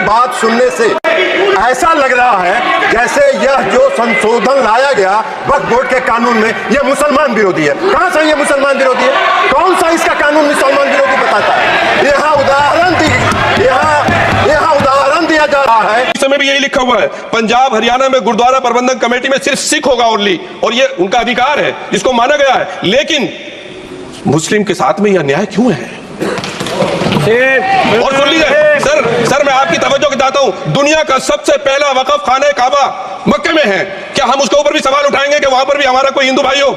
बात सुनने से ऐसा लग रहा है जैसे यह जो संशोधन लाया गया वक्फ बोर्ड के कानून में यह मुसलमान विरोधी है। कहां से यह मुसलमान विरोधी है? कौन सा इसका कानून मुसलमान विरोधी बताता है? यहाँ उदाहरण दिया जा रहा है। इस समय भी यही लिखा हुआ है, पंजाब हरियाणा में गुरुद्वारा प्रबंधन कमेटी में सिर्फ सिख होगा ओनली, और ये उनका अधिकार है जिसको माना गया है। लेकिन मुस्लिम के साथ में यह अन्याय क्यों है? और सुन लीजिए सर, मैं आपकी तवज्जो चाहता हूं, दुनिया का सबसे पहला वक़्फ़ खाने काबा मक्के में है। क्या हम उसके ऊपर भी सवाल उठाएंगे कि वहां पर भी हमारा कोई हिंदू भाई हो?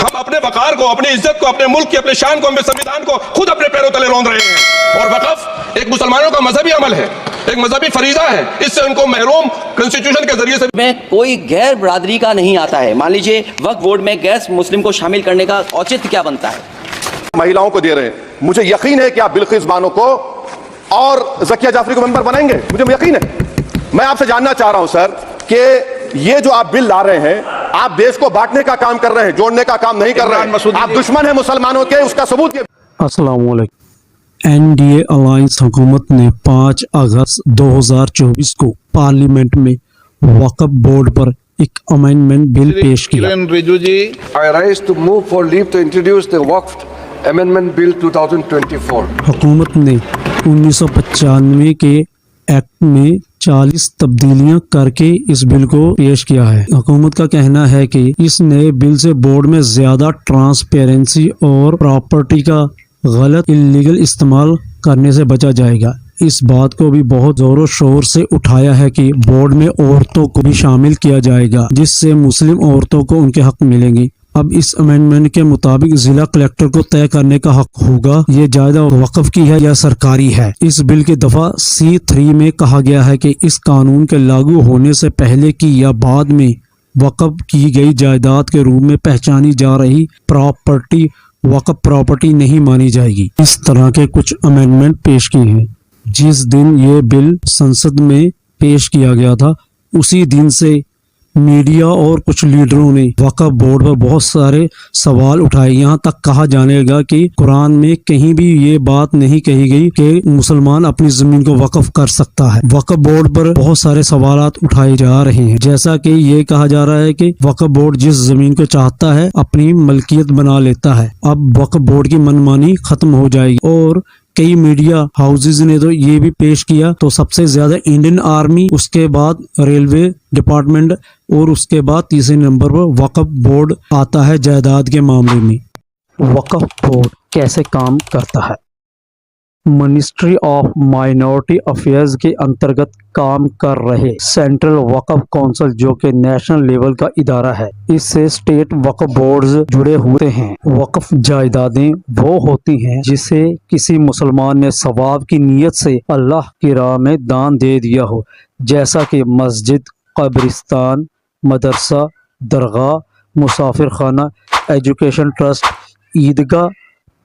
हम अपने वकार को, अपनी इज्जत को, अपने मुल्क की, अपने शान को, अपने संविधान को खुद अपने पैरों तले रौंद रहे हैं। और वक़्फ़ एक मुसलमानों का मजहबी अमल है, एक मजहबी फरीजा है, इससे उनको महरूम कॉन्स्टिट्यूशन के जरिए से में कोई गैर बरादरी का नहीं आता है। मान लीजिए वक्फ बोर्ड में गैर मुस्लिम को शामिल करने का औचित्य क्या बनता है? महिलाओं को दे रहे हैं। मुझे यकीन है कि आप बिल्किस बानो को और ज़किया जाफरी को मेंबर बनाएंगे, मुझे यकीन है। मैं आपसे जानना चाह रहा हूं सर कि ये जो आप बिल ला रहे हैं, आप देश को बांटने का काम कर रहे हैं, जोड़ने का काम नहीं कर रहे हैं। आप दुश्मन हैं मुसलमानों के, उसका सबूत ये। अस्सलाम वालेकुम। एनडीए अलायंस हुकूमत ने 5 अगस्त 2024 को पार्लियामेंट में वक्फ बोर्ड पर एक अमेंडमेंट बिल पेश किया। किरण रिजिजू जी, I rise to move for leave to introduce the Waqf Amendment Bill 2024। हुकूमत ने 1995 के एक्ट में 40 तब्दीलियां करके इस बिल को पेश किया है। हुकूमत का कहना है कि इस नए बिल से बोर्ड में ज्यादा ट्रांसपेरेंसी और प्रॉपर्टी का गलत इल्लीगल इस्तेमाल करने से बचा जाएगा। इस बात को भी बहुत जोरों शोर से उठाया है कि बोर्ड में औरतों को भी शामिल किया जाएगा, जिससे मुस्लिम औरतों को उनके हक मिलेंगे। अब इस अमेंडमेंट के मुताबिक जिला कलेक्टर को तय करने का हक होगा ये जायदाद वक्फ की है या सरकारी है। इस बिल की दफा C3 में कहा गया है कि इस कानून के लागू होने से पहले की या बाद में वक्फ की गई जायदाद के रूप में पहचानी जा रही प्रॉपर्टी वक्फ प्रॉपर्टी नहीं मानी जाएगी। इस तरह के कुछ अमेंडमेंट पेश किए हैं। जिस दिन ये बिल संसद में पेश किया गया था, उसी दिन से मीडिया और कुछ लीडरों ने वक्फ बोर्ड पर बहुत सारे सवाल उठाए। यहाँ तक कहा जाने लगा कि कुरान में कहीं भी ये बात नहीं कही गई कि मुसलमान अपनी जमीन को वक्फ कर सकता है। वक्फ बोर्ड पर बहुत सारे सवालात उठाए जा रहे हैं, जैसा कि ये कहा जा रहा है कि वक्फ बोर्ड जिस जमीन को चाहता है अपनी मलकियत बना लेता है। अब वक्फ बोर्ड की मनमानी खत्म हो जाएगी। और कई मीडिया हाउसेज ने तो ये भी पेश किया, तो सबसे ज्यादा इंडियन आर्मी, उसके बाद रेलवे डिपार्टमेंट और उसके बाद तीसरे नंबर पर वक्फ बोर्ड आता है जायदाद के मामले में। वक्फ बोर्ड कैसे काम करता है? मिनिस्ट्री ऑफ माइनॉरिटी अफेयर्स के अंतर्गत काम कर रहे सेंट्रल वक्फ काउंसिल, जो कि नेशनल लेवल का इदारा है, इससे स्टेट वक्फ बोर्ड्स जुड़े हुए हैं। वक्फ जायदादें वो होती हैं जिसे किसी मुसलमान ने सवाब की नीयत से अल्लाह की राह में दान दे दिया हो, जैसा कि मस्जिद, कब्रिस्तान, मदरसा, दरगाह, मुसाफिर खाना, एजुकेशन ट्रस्ट, ईदगाह,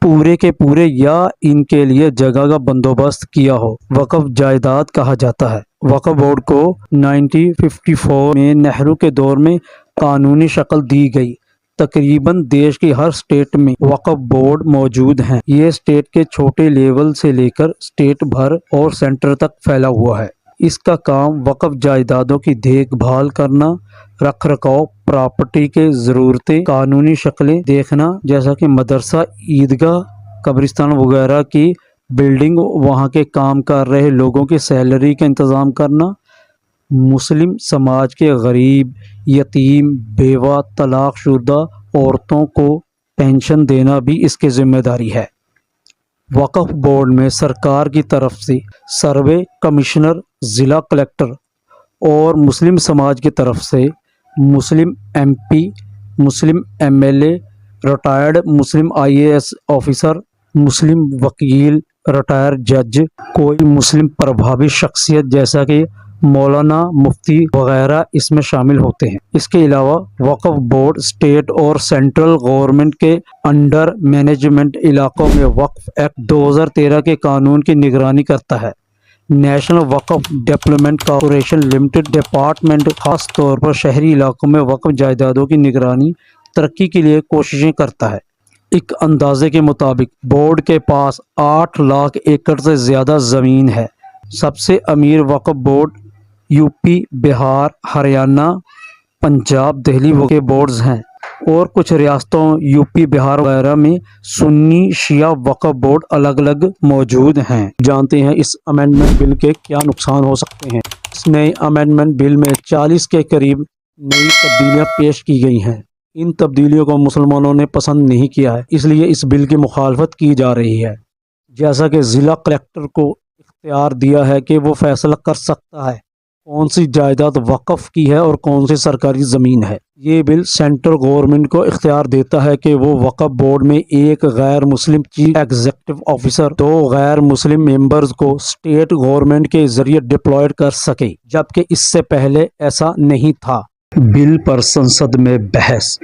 पूरे के पूरे या इनके लिए जगह का बंदोबस्त किया हो, वक्फ जायदाद कहा जाता है। वक्फ बोर्ड को 1954 में नेहरू के दौर में कानूनी शक्ल दी गई। तकरीबन देश की हर स्टेट में वक्फ बोर्ड मौजूद हैं। ये स्टेट के छोटे लेवल से लेकर स्टेट भर और सेंटर तक फैला हुआ है। इसका काम वक्फ जायदादों की देखभाल करना, रख रखाव, प्रॉपर्टी के ज़रूरतें, कानूनी शक्लें देखना, जैसा कि मदरसा, ईदगाह, कब्रिस्तान वगैरह की बिल्डिंग, वहाँ के काम कर रहे लोगों की सैलरी का इंतज़ाम करना, मुस्लिम समाज के गरीब, यतीम, बेवा, तलाकशुदा औरतों को पेंशन देना भी इसकी जिम्मेदारी है। वक्फ बोर्ड में सरकार की तरफ से सर्वे कमिश्नर, ज़िला कलेक्टर और मुस्लिम समाज की तरफ से मुस्लिम MP, मुस्लिम MLA, रिटायर्ड मुस्लिम IAS ऑफिसर, मुस्लिम वकील, रिटायर्ड जज, कोई मुस्लिम प्रभावी शख्सियत जैसा कि मौलाना, मुफ्ती वगैरह इसमें शामिल होते हैं। इसके अलावा वक्फ बोर्ड स्टेट और सेंट्रल गवर्नमेंट के अंडर मैनेजमेंट इलाकों में वक्फ एक्ट 2013 के कानून की निगरानी करता है। नेशनल वक्फ डेवलपमेंट कॉर्पोरेशन लिमिटेड डिपार्टमेंट खास तौर पर शहरी इलाकों में वक्फ जायदादों की निगरानी तरक्की के लिए कोशिशें करता है। एक अंदाजे के मुताबिक बोर्ड के पास 8 लाख एकड़ से ज़्यादा ज़मीन है, सबसे अमीर वक्फ बोर्ड यूपी, बिहार, हरियाणा, पंजाब, दिल्ली के बोर्ड्स हैं और कुछ रियासतों यूपी, बिहार वगैरह में सुन्नी शिया वक्फ बोर्ड अलग अलग मौजूद हैं। जानते हैं इस अमेंडमेंट बिल के क्या नुकसान हो सकते हैं। इस नए अमेंडमेंट बिल में 40 के करीब नई तब्दीलियां पेश की गई हैं। इन तब्दीलियों को मुसलमानों ने पसंद नहीं किया है, इसलिए इस बिल की मुखालफत की जा रही है। जैसा कि ज़िला कलेक्टर को इख्तियार दिया है कि वो फैसला कर सकता है कौन सी जायदाद वक्फ की है और कौन सी सरकारी ज़मीन है। ये बिल सेंट्रल गवर्नमेंट को इख्तियार देता है कि वो वक्फ बोर्ड में एक गैर मुस्लिम चीफ एग्जीक्यूटिव ऑफिसर, 2 गैर मुस्लिम मेंबर्स को स्टेट गवर्नमेंट के जरिए डिप्लॉयड कर सके, जबकि इससे पहले ऐसा नहीं था। बिल पर संसद में बहस।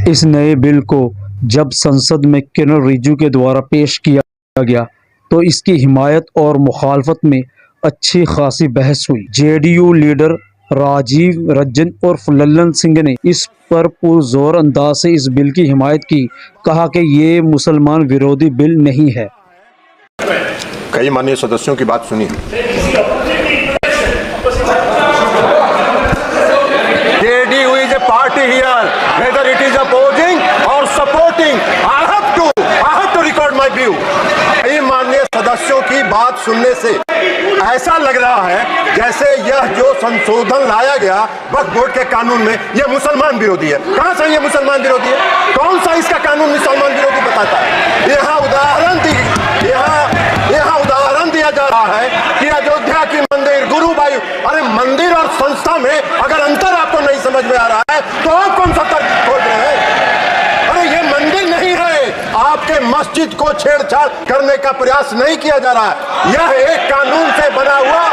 इस नए बिल को जब संसद में किरण रिजिजू के द्वारा पेश किया गया तो इसकी हिमायत और मुखालफत में अच्छी खासी बहस हुई। जेडीयू लीडर राजीव रंजन और लल्लन सिंह ने इस पर पुरजोर अंदाज से इस बिल की हिमायत की, कहा कि ये मुसलमान विरोधी बिल नहीं है। कई माननीय सदस्यों की बात सुनिए। JDU is a party here, whether it is opposing or supporting. I have to record my view. कई माननीय सदस्यों की बात सुनने से ऐसा लग रहा है जैसे यह जो संशोधन लाया गया वक्फ बोर्ड के कानून में यह मुसलमान विरोधी है। कहां से यह मुसलमान विरोधी है? कौन सा इसका कानून मुसलमान विरोधी बताता है? यहाँ उदाहरण दिया जा रहा है कि अयोध्या की मंदिर गुरुबाई, अरे मंदिर और संस्था में अगर अंतर आपको नहीं समझ में आ रहा है तो आप कौन सा तर्क खोज रहे हैं? अरे ये मंदिर नहीं है, आपके मस्जिद को छेड़छाड़ करने का प्रयास नहीं किया जा रहा है। यह एक कानून से बना हुआ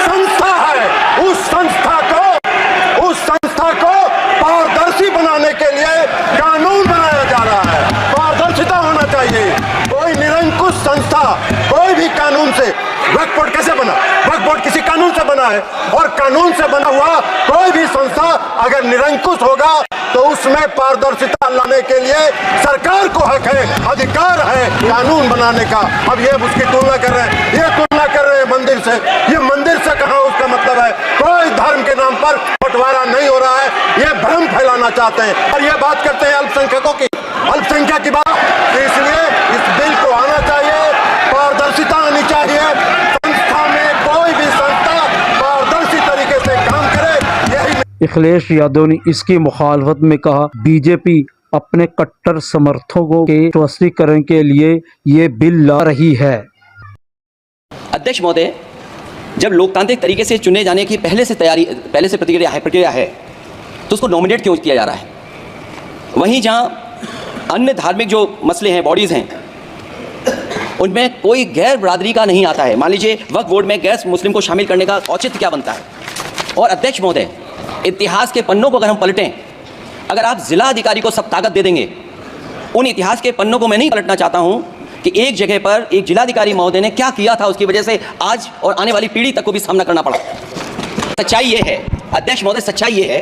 संस्था है। उस संस्था को पारदर्शी बनाने के लिए कानून बनाया जा रहा है। पारदर्शिता होना चाहिए। कोई निरंकुश संस्था कोई भी कानून से, वक्फ बोर्ड कैसे बना? वक्फ बोर्ड किसी कानून से बना है और कानून से बना हुआ कोई भी संस्था अगर निरंकुश होगा तो उसमें पारदर्शिता लाने के लिए सरकार को हक है, अधिकार है कानून बनाने का। अब ये उसकी तुलना कर रहे हैं, मंदिर से। ये मंदिर से कहां उसका मतलब है? कोई धर्म के नाम पर बंटवारा नहीं हो रहा है, ये भ्रम फैलाना चाहते हैं और ये बात करते हैं अल्पसंख्यकों की, अल्पसंख्यक की बात। इसलिए इस बिल को आना चाहिए, पारदर्शिता आनी चाहिए। संस्था में कोई भी संस्था पारदर्शी तरीके से काम करे, यही। अखिलेश यादव ने इसकी मुखालफत में कहा, बीजेपी अपने कट्टर समर्थकों के स्पष्टीकरण के लिए ये बिल ला रही है। अध्यक्ष महोदय, जब लोकतांत्रिक तरीके से चुने जाने की पहले से प्रक्रिया है तो उसको नॉमिनेट क्यों किया जा रहा है? वहीं जहां अन्य धार्मिक जो मसले हैं, बॉडीज़ हैं, उनमें कोई गैर बरादरी का नहीं आता है। मान लीजिए वक्फ बोर्ड में गैर मुस्लिम को शामिल करने का औचित्य क्या बनता है? और अध्यक्ष महोदय, इतिहास के पन्नों को अगर हम पलटें, अगर आप जिला अधिकारी को सब ताकत दे देंगे, उन इतिहास के पन्नों को मैं नहीं पलटना चाहता हूं कि एक जगह पर एक जिलाधिकारी महोदय ने क्या किया था, उसकी वजह से आज और आने वाली पीढ़ी तक को भी सामना करना पड़ा। सच्चाई ये है अध्यक्ष महोदय, सच्चाई ये है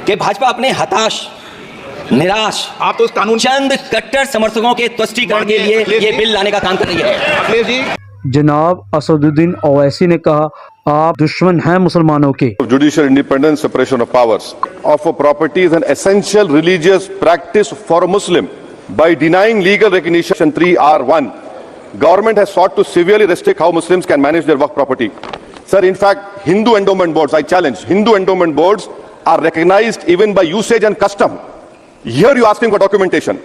कि भाजपा अपने हताश, निराश, आप तो उस कानून चंद कट्टर समर्थकों के तुष्टीकरण के लिए ये बिल लाने का काम कर रही है। अखिलेश जी, जनाब असदुद्दीन ओवैसी ने कहा, आप दुश्मन हैं मुसलमानों के। Judicial independence, separation of powers of a property is an essential religious practice for a Muslim. By denying legal recognition, Section 3R1, government has sought to severely restrict how Muslims can manage their waqf property. Sir, in fact, Hindu endowment boards, I challenge, Hindu endowment boards are recognized even by usage and custom. Here you are asking for documentation.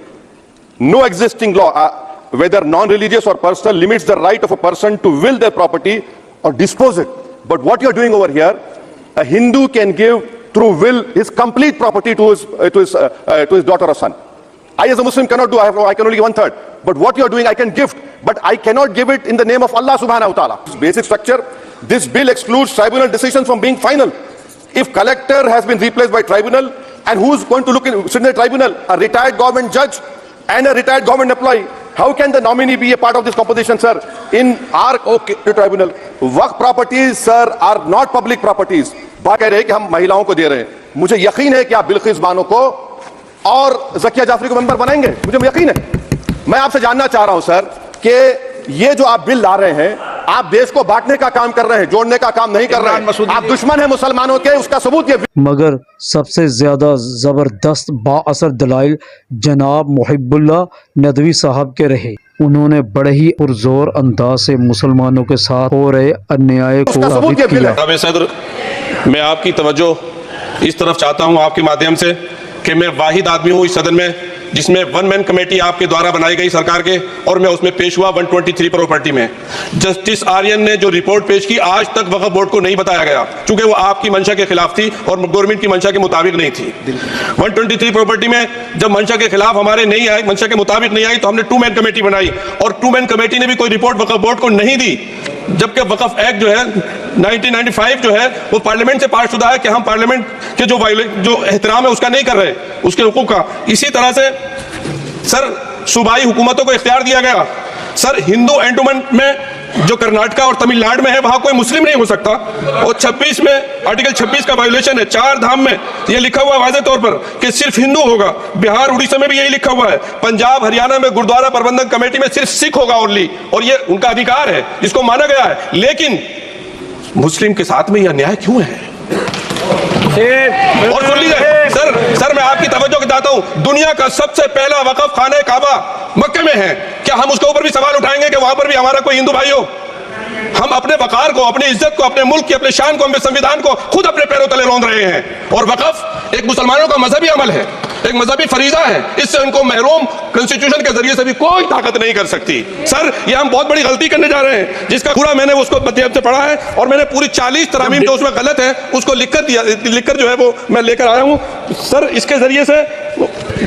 No existing law, whether non-religious or personal, limits the right of a person to will their property or dispose it. But what you are doing over here, a Hindu can give through will his complete property to his daughter or son. I as a Muslim cannot do, I can only give 1/3. But what you are doing, I can gift, but I cannot give it in the name of Allah subhanahu wa ta'ala. Basic structure, this bill excludes tribunal decisions from being final. If collector has been replaced by tribunal, and who's going to sit in the tribunal? A retired government judge and a retired government employee. How can the nominee be a part of this composition, sir? In our tribunal, Waqf properties, sir, are not public properties. बात कह रहे हैं कि हम महिलाओं को दे रहे हैं। मुझे यकीन है कि आप बिल्किस बानो को और ज़किया जाफरी को मेंबर बनाएंगे, मुझे यकीन है। मैं आपसे जानना चाह रहा हूं सर कि ये जो आप बिल ला रहे हैं आप देश को बांटने का काम कर रहे हैं, जोड़ने का काम नहीं कर रहे हैं। आप दुश्मन हैं मुसलमानों के, उसका सबूत ये। मगर सबसे ज्यादा जबरदस्त बाअसर दलाइल जनाब मुहिब्बुल्लाह नदवी साहब के रहे। उन्होंने बड़े ही पुरजोर अंदाज से मुसलमानों के साथ हो रहे अन्याय को उसका सबूत ये साबित बिल है। किया। जनाब सदर, मैं आपकी तवज्जो इस तरफ चाहता हूं आपके माध्यम से कि मैं वाहिद आदमी हूं इस सदन में जिसमें वन मैन कमेटी आपके द्वारा बनाई गई सरकार के, और मैं उसमें पेश हुआ 123 प्रॉपर्टी में। जस्टिस आर्यन ने जो रिपोर्ट पेश की, आज तक वक्फ बोर्ड को नहीं बताया गया क्योंकि वो आपकी मंशा के खिलाफ थी और गवर्नमेंट की मंशा के मुताबिक नहीं थी। 123 प्रॉपर्टी में जब मंशा के खिलाफ हमारे नहीं आई, मंशा के मुताबिक नहीं आई, तो हमने 2 मैन कमेटी बनाई और 2 मैन कमेटी ने भी कोई रिपोर्ट वक्फ बोर्ड को नहीं दी, जबकि वक्फ एक्ट जो है 1995 जो है वो पार्लियामेंट से पास शुदा है कि हम पार्लियामेंट के जो एहतराम है उसका नहीं कर रहे, उसके हुकूक का। इसी तरह से सर सूबाई हुकूमतों को इख्तियार दिया गया। सर हिंदू एंडोमेंट में जो कर्नाटका और तमिलनाडु में है वहां कोई मुस्लिम नहीं हो सकता, और 26 में आर्टिकल 26 का वायोलेशन है। 4 धाम में ये लिखा हुआ है वाज़ेह तौर पर कि सिर्फ हिंदू होगा। बिहार उड़ीसा में भी यही लिखा हुआ है। पंजाब हरियाणा में गुरुद्वारा प्रबंधन कमेटी में सिर्फ सिख होगा ओनली, और ये उनका अधिकार है जिसको माना गया है। लेकिन मुस्लिम के साथ में यह अन्याय क्यों है? और सुन लीजिए सर मैं आपकी तवज्जो दिलाता हूं, दुनिया का सबसे पहला वक़फ़ खाने काबा मक्के में है। क्या हम उसके ऊपर भी सवाल उठाएंगे कि वहां पर भी हमारा कोई हिंदू भाई हो? हम अपने वकार को, अपनी इज्जत को, अपने मुल्क की, अपने शान को, अपने संविधान को खुद अपने पैरों तले रौंद रहे हैं। और वक़फ़ एक मुसलमानों का मजहबी अमल है, एक मजहबी फरीजा है। इससे उनको महरूम कॉन्स्टिट्यूशन के जरिए से भी कोई ताकत नहीं कर सकती। सर ये हम बहुत बड़ी गलती करने जा रहे हैं, जिसका पूरा मैंने उसको मध्यम से पढ़ा है और मैंने पूरी 40 तरामीम जो उसमें गलत है उसको लिखकर जो है वो मैं लेकर आया हूं। सर इसके जरिए से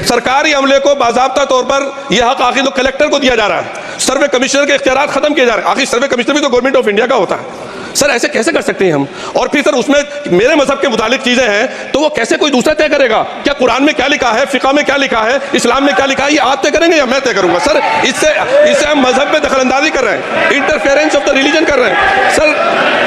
सरकारी अमले को बाज़ाब्ता तौर पर यह हक आखिर तो कलेक्टर को दिया जा रहा है, सर्वे कमिश्नर के इख्तियार खत्म किए जा रहे हैं। आखिर सर्वे कमिश्नर भी तो गवर्नमेंट ऑफ इंडिया का होता है। सर ऐसे कैसे कर सकते हैं हम? और फिर सर उसमें मेरे मजहब के मुतालिक चीजें हैं तो वो कैसे कोई दूसरा तय करेगा? क्या कुरान में क्या लिखा है, फिक़ा में क्या लिखा है, इस्लाम में क्या लिखा है, ये आप तय करेंगे या मैं तय करूंगा? सर इससे हम मजहब में दखलंदाजी कर रहे हैं, इंटरफेरेंस ऑफ द रिलीजन कर रहे हैं।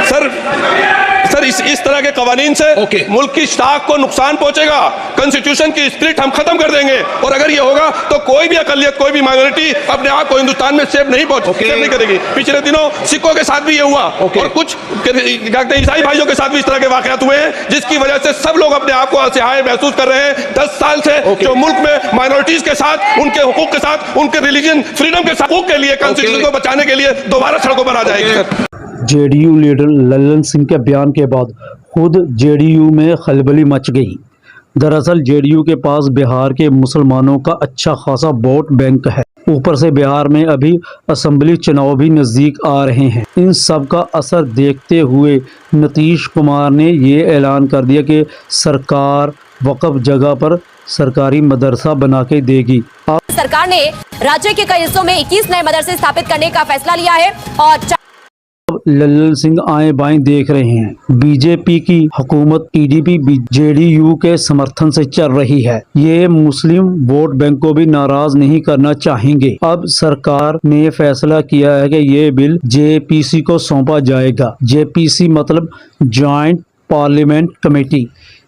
सर इस तरह के कवानीन से मुल्क की शाख को नुकसान पहुंचेगा। कॉन्स्टिट्यूशन की स्पिरिट हम खत्म कर देंगे, और अगर ये होगा तो कोई भी अकलियत, कोई भी माइनॉरिटी अपने आप को हिंदुस्तान में सेफ नहीं करेगी। पिछले दिनों सिखों के साथ भी ये हुआ और कुछ ईसाई भाइयों के साथ भी इस तरह के वाकयात हुए हैं, जिसकी वजह से सब लोग अपने आप को असहाय महसूस कर रहे हैं। 10 साल से जो मुल्क में माइनॉरिटीज के साथ, उनके हुकूक के साथ, उनके रिलीजन फ्रीडम के हकूक के लिए, कॉन्स्टिट्यूशन को बचाने के लिए दोबारा सड़कों पर आ जाएगी। जेडीयू लीडर लल्लन सिंह के बयान के बाद खुद जेडीयू में खलबली मच गई। दरअसल जेडीयू के पास बिहार के मुसलमानों का अच्छा खासा वोट बैंक है। ऊपर से बिहार में अभी असेंबली चुनाव भी नज़दीक आ रहे हैं। इन सब का असर देखते हुए नीतीश कुमार ने ये ऐलान कर दिया कि सरकार वक्फ जगह पर सरकारी मदरसा बना के देगी। सरकार ने राज्य के कई हिस्सों में 21 नए मदरसे स्थापित करने का फैसला लिया है और लल्लन सिंह आए बाएं देख रहे हैं। बीजेपी की हुकूमत टीडीपी जेडीयू के समर्थन से चल रही है। ये मुस्लिम वोट बैंक को भी नाराज नहीं करना चाहेंगे। अब सरकार ने फैसला किया है कि ये बिल जेपीसी को सौंपा जाएगा। जेपीसी मतलब जॉइंट पार्लियामेंट कमेटी।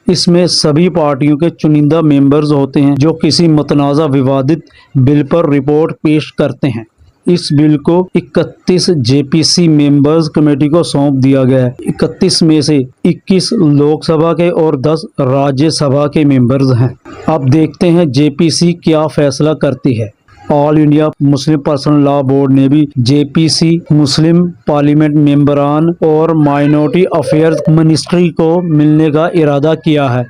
इसमें सभी पार्टियों के चुनिंदा मेंबर्स होते हैं जो किसी मतनाज़ा विवादित बिल पर रिपोर्ट पेश करते हैं। इस बिल को 31 जेपीसी मेंबर्स कमेटी को सौंप दिया गया है। 31 में से 21 लोकसभा के और 10 राज्यसभा के मेंबर्स हैं। अब देखते हैं जेपीसी क्या फैसला करती है। All India Muslim personal law board ने भी जेपीसी, मुस्लिम पार्लियामेंट मेंबरान और माइनॉरिटी अफेयर्स मिनिस्ट्री को मिलने का इरादा किया है।